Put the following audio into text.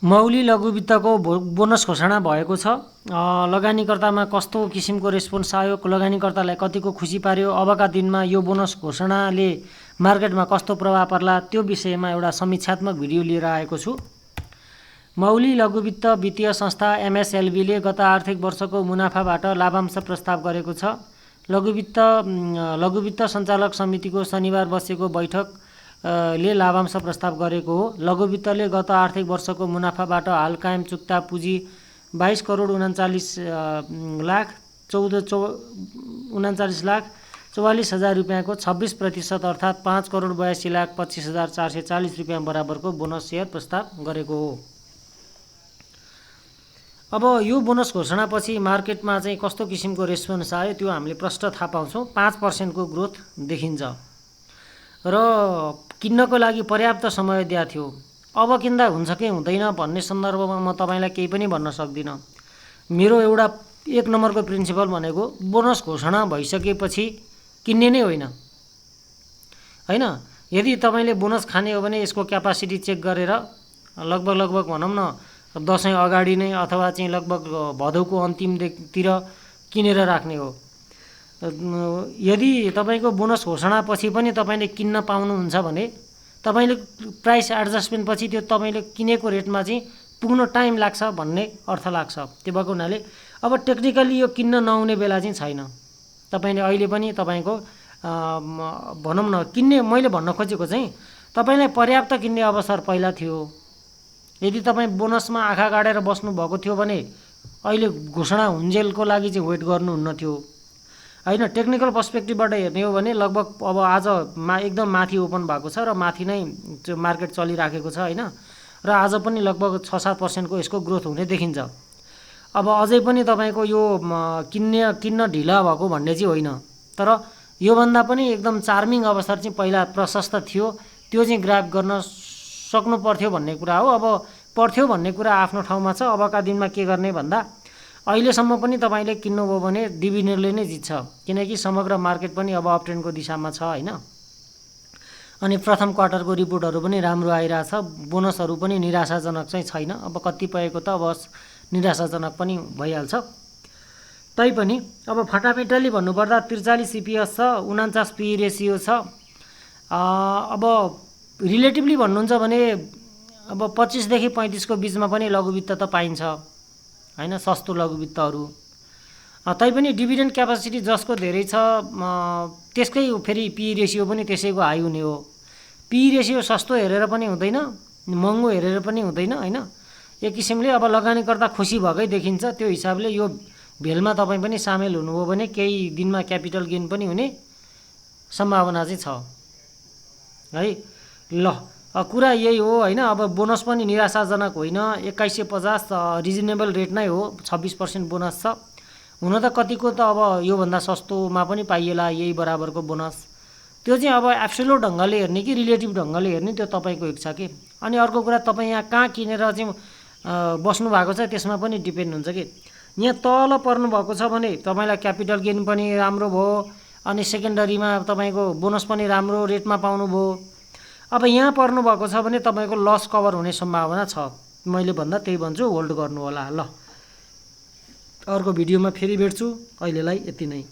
Mahuli लघुवित्तको bonus घोषणा भएको छ। लगानीकर्तामा कस्तो किसिमको रेस्पोन्स आयो, लगानीकर्तालाई कतिको खुसी पार्यो, अबका दिनमा यो बोनस घोषणाले मार्केटमा कस्तो प्रभाव पर्ला, त्यो विषयमा एउटा समीक्षात्मक भिडियो लिएर आएको छु। माहुली लघुवित्त वित्तीय संस्था एमएसएलभीले गत आर्थिक वर्षको मुनाफाबाट लाभांश प्रस्ताव गरेको छ। लघुवित्त सञ्चालक समितिको शनिबार बसेको बैठक ले लाभांश प्रस्ताव गरेको हो। लघुवित्तले गत आर्थिक वर्षको मुनाफाबाट हाल कायम चुक्ता पुँजी 22 करोड 39 लाख 44 हजार रुपियाँको 26% अर्थात् 5 करोड 82 लाख 25 हजार 440 रुपियाँ बराबरको बोनस सेयर प्रस्ताव गरेको हो। अब यो बोनस घोषणापछि मार्केटमा चाहिँ कस्तो किसिमको रेस्पोन्स आयो त्यो हामीले प्रष्ट थाहा पाउँछौँ। 5% को ग्रोथ देखिन्छ र किन्नको लागि पर्याप्त समय दिएको थियो। अब किन्दा हुन्छ कि हुँदैन भन्ने सन्दर्भमा म तपाईलाई केही पनि भन्न सक्दिनँ। मेरो एउटा एक नम्बरको प्रिन्सिपल भनेको बोनस घोषणा भइसकेपछि किन्ने नै होइन। यदि तपाईले बोनस खाने हो भने यसको क्यापासिटी चेक गरेर लगभग भनौँ न दशैं अगाडि नै अथवा चाहिँ लगभग भदौको अन्तिमतिर किनेर राख्ने हो। यदि तपाईको बोनस घोषणापछि पनि तपाईले किन्न पाउनुहुन्छ भने तपाईले प्राइस एडजस्टमेन्ट पछि त्यो तपाईले किनेको रेटमा चाहिँ पुग्न टाइम लाग्छ भन्ने अर्थ लाग्छ। त्यो भएको हुनाले अब टेक्निकली यो किन्न नआउने बेला चाहिँ छैन। तपाईले अहिले पनि तपाईको भनौँ न किन्ने, मैले भन्न खोजेको चाहिँ तपाईलाई पर्याप्त किन्ने अवसर पहिला थियो। यदि तपाईँ बोनसमा आँखा गाडेर बस्नु भएको थियो भने अहिले घोषणा हुन्जेलको लागि चाहिँ वेट गर्नुहुन्न थियो। टेक्निकल पर्सपेक्टिभबाट हेर्ने हो भने लगभग अब आज एकदम माथि ओपन भएको छ र माथि नै मार्केट चलिराखेको छ र आज पनि लगभग 6-7% को यसको ग्रोथ हुने देखिन्छ। अब अझै पनि तपाईको यो किन्न ढिला भएको भन्ने चाहिँ होइन, तर योभन्दा पनि एकदम चार्मिङ अवसर चाहिँ पहिला प्रशस्त थियो। त्यो चाहिँ ग्राब गर्न सक्नु पर्थ्यो भन्ने कुरा हो। अब पर्थ्यो भन्ने कुरा आफ्नो ठाउँमा छ। अबका दिनमा के गर्ने भन्दा अहिलेसम्म पनि तपाईले किन्नुभयो भने डिभिडेन्डले नै जित्छ, किनकि समग्र मार्केट पनि अब अपट्रेन्डको दिशामा छ अनि प्रथम क्वार्टरको रिपोर्टहरू पनि राम्रो आइरहेछ। बोनसहरू पनि निराशाजनक चाहिँ छैन। अब कतिपयको त अब निराशाजनक पनि भइहाल्छ। तैपनि अब फटाफटली भन्नुपर्दा 43 EPS छ, 49 PE रेसियो छ। अब रिलेटिभली भन्नुहुन्छ भने अब 25 देखि 35 को बिचमा पनि लघुवित्त त पाइन्छ सस्तो लघुवित्तहरू। तैपनि डिभिडेन्ड क्यापासिटी जसको धेरै छ त्यसकै फेरि PE रेसियो पनि त्यसैको हाई हुने हो। PE रेसियो सस्तो हेरेर पनि हुँदैन, महँगो हेरेर पनि हुँदैन एक किसिमले अब लगानीकर्ता खुसी भएकै देखिन्छ। त्यो हिसाबले यो भेलमा तपाईँ पनि सामेल हुनुभयो भने केही दिनमा क्यापिटल गेन पनि हुने सम्भावना चाहिँ छ ल कुरा यही हो अब बोनस पनि निराशाजनक होइन। 2150 रिजनेबल रेट नै हो। 26% बोनस छ। हुन त कतिको त अब योभन्दा सस्तोमा पनि पाइएला यही बराबरको बोनस। त्यो चाहिँ अब एब्सोल्युट ढङ्गले हेर्ने कि रिलेटिभ ढङ्गले हेर्ने त्यो तपाईँको इच्छा के। अनि अर्को कुरा तपाईँ यहाँ कहाँ किनेर चाहिँ बस्नु भएको छ त्यसमा पनि डिपेन्ड हुन्छ कि। यहाँ तल पर्नु भएको छ भने तपाईँलाई क्यापिटल गेन पनि राम्रो भयो अनि सेकेन्डरीमा तपाईँको बोनस पनि राम्रो रेटमा पाउनुभयो। अब यहाँ पर्नु भएको छ भने तपाईको लस कभर हुने सम्भावना छ। मैले भन्दा त्यही भन्छु, होल्ड गर्नु होला। ल अर्को भिडियोमा फेरि भेट्छु। अहिलेलाई यति नै।